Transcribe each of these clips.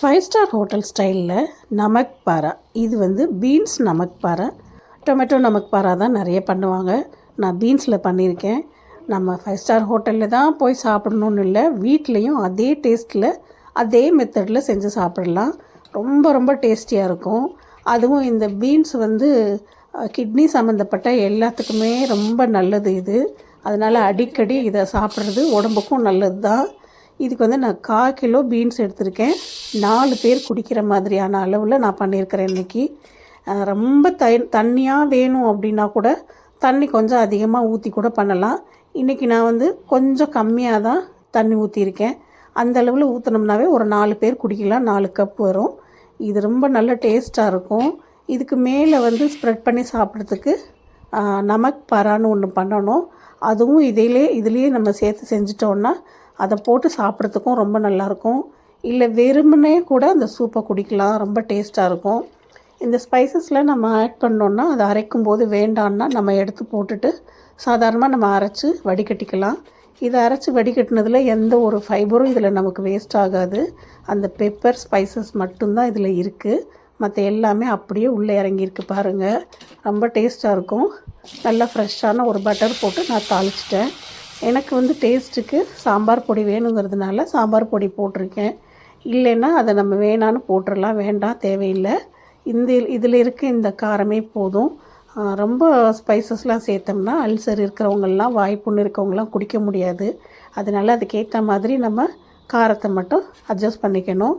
Five star hotel ஸ்டைலில் நமக் பாரா. இது வந்து பீன்ஸ் நமக் பாரா, டொமேட்டோ நமக் பாரா தான் நிறைய பண்ணுவாங்க. நான் பீன்ஸில் பண்ணியிருக்கேன். நம்ம ஃபைவ் ஸ்டார் ஹோட்டலில் தான் போய் சாப்பிடணுன்னு இல்லை, வீட்லேயும் அதே டேஸ்ட்டில் அதே மெத்தடில் செஞ்சு சாப்பிடலாம். ரொம்ப ரொம்ப டேஸ்டியாக இருக்கும். அதுவும் இந்த பீன்ஸ் வந்து கிட்னி சம்மந்தப்பட்ட எல்லாத்துக்குமே ரொம்ப நல்லது இது. அதனால் அடிக்கடி இதை சாப்பிட்றது உடம்புக்கும் நல்லது தான். இதுக்கு வந்து நான் 1/4 கிலோ பீன்ஸ் எடுத்திருக்கேன். 4 பேர் குடிக்கிற மாதிரியான அளவில் நான் பண்ணியிருக்கிறேன் இன்றைக்கி. ரொம்ப தண்ணியாக வேணும் அப்படின்னா கூட தண்ணி கொஞ்சம் அதிகமாக ஊற்றி கூட பண்ணலாம். இன்றைக்கி நான் வந்து கொஞ்சம் கம்மியாக தான் தண்ணி ஊற்றியிருக்கேன். அந்த அளவில் ஊற்றினோம்னாவே ஒரு 4 பேர் குடிக்கலாம். 4 கப் வரும். இது ரொம்ப நல்ல டேஸ்ட்டாக இருக்கும். இதுக்கு மேலே வந்து ஸ்ப்ரெட் பண்ணி சாப்பிட்றதுக்கு நமக் பாரான்னு ஒன்று பண்ணணும். அதுவும் இதுலேயே நம்ம சேர்த்து செஞ்சிட்டோன்னா அதை போட்டு சாப்பிட்றதுக்கும் ரொம்ப நல்லாயிருக்கும். இல்லை வெறுமனே கூட அந்த சூப்பை குடிக்கலாம், ரொம்ப டேஸ்ட்டாக இருக்கும். இந்த ஸ்பைசஸில் நம்ம ஆட் பண்ணோன்னா அதை அரைக்கும் போது வேண்டான்னா நம்ம எடுத்து போட்டுட்டு சாதாரணமாக நம்ம அரைச்சி வடிகட்டிக்கலாம். இதை அரைச்சி வடிகட்டினதில் எந்த ஒரு ஃபைபரும் இதில் நமக்கு வேஸ்ட் ஆகாது. அந்த பெப்பர் ஸ்பைசஸ் மட்டும்தான் இதில் இருக்குது. மற்ற எல்லாமே அப்படியே உள்ளே இறங்கியிருக்கு பாருங்கள். ரொம்ப டேஸ்ட்டாக இருக்கும். நல்லா ஃப்ரெஷ்ஷான ஒரு பட்டர் போட்டு நான் தாளிச்சிட்டேன். எனக்கு வந்து டேஸ்ட்டுக்கு சாம்பார் பொடி வேணுங்கிறதுனால சாம்பார் பொடி போட்டிருக்கேன். இல்லைன்னா அதை நம்ம வேணான்னு போட்டுடலாம், வேண்டாம் தேவையில்லை. இதில் இருக்க இந்த காரமே போதும். ரொம்ப ஸ்பைசஸ்லாம் சேர்த்தோம்னா அல்சர் இருக்கிறவங்கெல்லாம், வாய்ப்புண்ணு இருக்கவங்களாம் குடிக்க முடியாது. அதனால் அதுக்கேற்ற மாதிரி நம்ம காரத்தை மட்டும் அட்ஜஸ்ட் பண்ணிக்கணும்.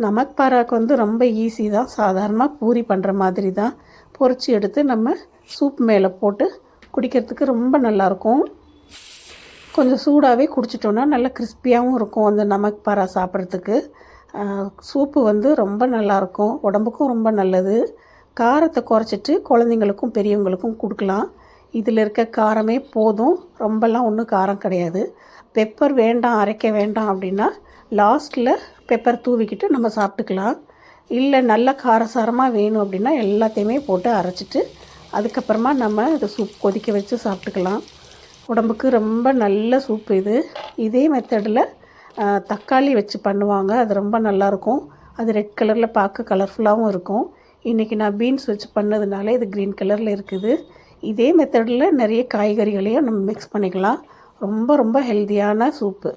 நமக் பாராக்கு வந்து ரொம்ப ஈஸி தான். சாதாரணமாக பூரி பண்ணுற மாதிரி தான். பொரிச்சு எடுத்து நம்ம சூப் மேலே போட்டு குடிக்கிறதுக்கு ரொம்ப நல்லாயிருக்கும். கொஞ்சம் சூடாகவே குடிச்சிட்டோன்னா நல்லா கிறிஸ்பியாகவும் இருக்கும் அந்த நமக் பாரா சாப்பிட்றதுக்கு. சூப்பு வந்து ரொம்ப நல்லாயிருக்கும், உடம்புக்கும் ரொம்ப நல்லது. காரத்தை குறைச்சிட்டு குழந்தைங்களுக்கும் பெரியவங்களுக்கும் கொடுக்கலாம். இதில் இருக்க காரமே போதும், ரொம்பலாம் ஒன்றும் காரம் கிடையாது. பெப்பர் வேண்டாம், அரைக்க வேண்டாம் அப்படின்னா லாஸ்ட்டில் பெப்பர் தூவிக்கிட்டு நம்ம சாப்பிட்டுக்கலாம். இல்லை நல்ல காரசாரமாக வேணும் அப்படின்னா எல்லாத்தையுமே போட்டு அரைச்சிட்டு அதுக்கப்புறமா நம்ம இதை சூப் கொதிக்க வச்சு சாப்பிட்டுக்கலாம். உடம்புக்கு ரொம்ப நல்ல சூப்பு இது. இதே மெத்தடில் தக்காளி வச்சு பண்ணுவாங்க, அது ரொம்ப நல்லாயிருக்கும். அது ரெட் கலரில் பார்க்க கலர்ஃபுல்லாகவும் இருக்கும். இன்றைக்கி நான் பீன்ஸ் வச்சு பண்ணதுனால இது க்ரீன் கலரில் இருக்குது. இதே மெத்தடில் நிறைய காய்கறிகளையும் நம்ம மிக்ஸ் பண்ணிக்கலாம். ரொம்ப ரொம்ப ஹெல்த்தியான சூப்பு.